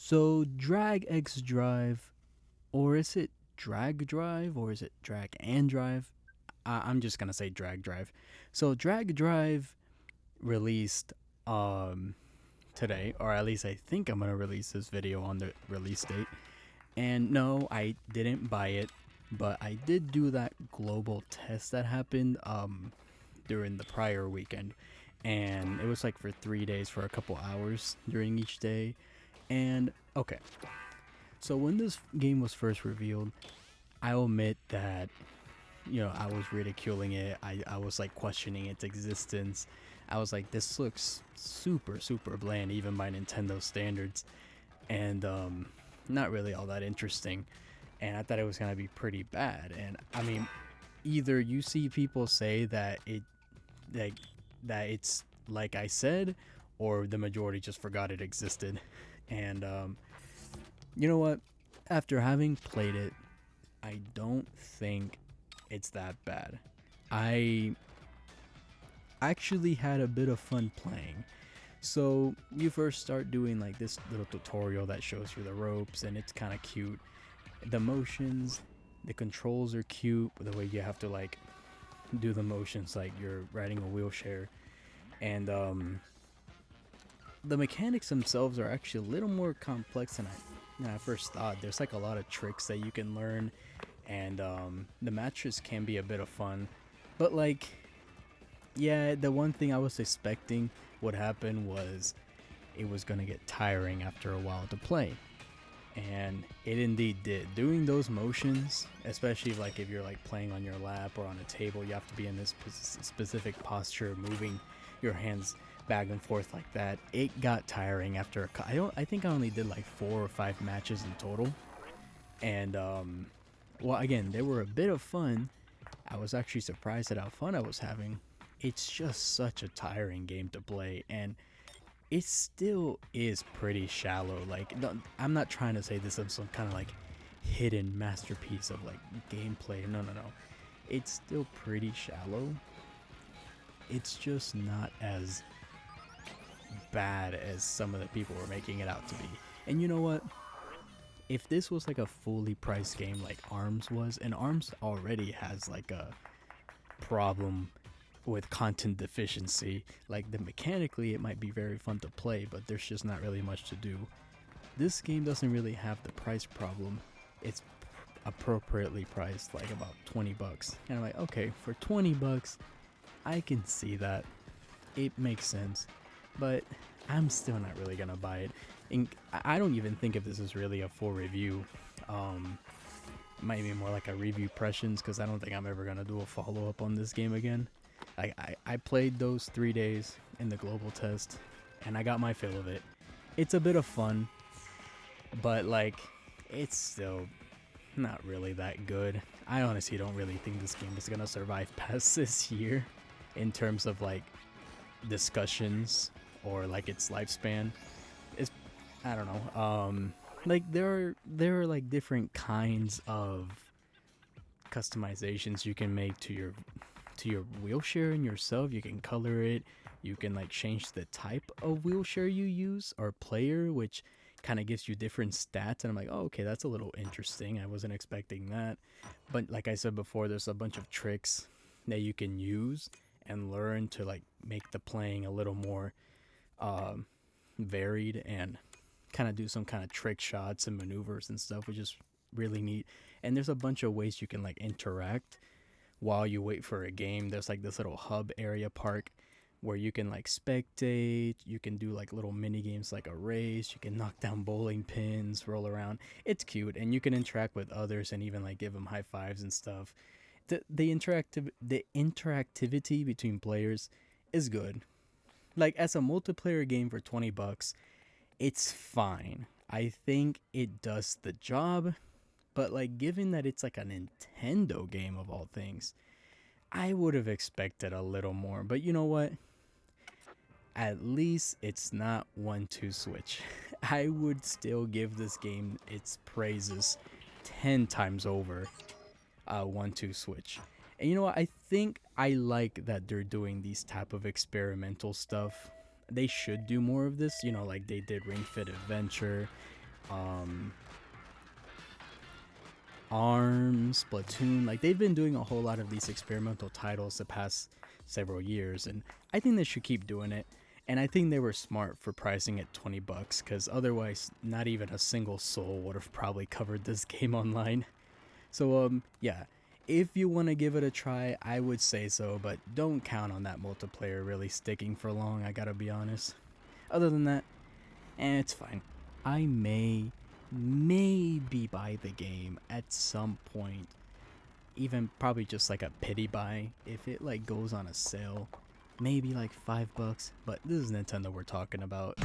So drag X Drive, or is it drag drive, or is it drag and drive? I'm just gonna say drag drive. So drag drive released um today, or at least I think I'm gonna release this video on the release date. And no, I didn't buy it, but I did do that global test that happened during the prior weekend, and it was like for 3 days for a couple hours during each day. And okay, so when this game was first revealed, I'll admit that I was ridiculing it. I was like questioning its existence. I was like, this looks super bland even by Nintendo standards, and not really all that interesting. And I thought it was gonna be pretty bad. And I mean, either you see people say that like that it's like I said, or the majority just forgot it existed. And you know what? After having played it, I don't think it's that bad. I actually had a bit of fun playing. So you first start doing like this little tutorial that shows you the ropes, and it's kind of cute. The motions, the controls are cute. The way you have to like do the motions like you're riding a wheelchair, and the mechanics themselves are actually a little more complex than I first thought. There's like a lot of tricks that you can learn, and the matches can be a bit of fun. But like, yeah, the one thing I was expecting would happen was it was gonna get tiring after a while to play, and it indeed did. Doing those motions, especially like if you're like playing on your lap or on a table, you have to be in this specific posture, moving your hands back and forth like that. It got tiring after I think I only did like 4 or 5 matches in total, and well, again, they were a bit of fun. I was actually surprised at how fun I was having. It's just such a tiring game to play, and it still is pretty shallow. Like, no, I'm not trying to say this is some kind of like hidden masterpiece of like gameplay. No. It's still pretty shallow. It's just not as bad as some of the people were making it out to be. And you know what? If this was like a fully priced game like ARMS was, and ARMS already has like a problem with content deficiency, like the mechanically it might be very fun to play, but there's just not really much to do. This game doesn't really have the price problem. It's appropriately priced, like about 20 bucks. And I'm like, okay, for 20 bucks, I can see that. It makes sense. But I'm still not really gonna buy it. And I don't even think if this is really a full review. Might be more like a reviewpressions, because I don't think I'm ever gonna do a follow-up on this game again. I played those 3 days in the global test, and I got my fill of it. It's a bit of fun, but like, it's still not really that good. I honestly don't really think this game is gonna survive past this year in terms of like discussions or like its lifespan. It's, I don't know. Like there are like different kinds of customizations you can make to your wheelchair and yourself. You can color it. You can like change the type of wheelchair you use or player, which kind of gives you different stats. And I'm like, oh, okay, that's a little interesting. I wasn't expecting that. But like I said before, there's a bunch of tricks that you can use and learn to like make the playing a little more varied, and kind of do some kind of trick shots and maneuvers and stuff, which is really neat. And there's a bunch of ways you can like interact while you wait for a game. There's like this little hub area park where you can like spectate. You can do like little mini games like a race. You can knock down bowling pins, roll around. It's cute, and you can interact with others and even like give them high fives and stuff. The interactivity between players is good. Like, as a multiplayer game for 20 bucks, it's fine. I think it does the job, but like, given that it's like a Nintendo game of all things, I would have expected a little more. But you know what? At least it's not 1-2 Switch. I would still give this game its praises 10 times over 1-2 Switch. And you know what? I think I like that they're doing these type of experimental stuff. They should do more of this, like they did Ring Fit Adventure. um, ARMS, Splatoon. Like, they've been doing a whole lot of these experimental titles the past several years, and I think they should keep doing it. And I think they were smart for pricing it $20, because otherwise, not even a single soul would have probably covered this game online. So, yeah, if you want to give it a try, I would say so, but don't count on that multiplayer really sticking for long, I gotta be honest. Other than that, it's fine. I may maybe buy the game at some point, even probably just like a pity buy if it like goes on a sale, maybe like $5, but this is Nintendo we're talking about.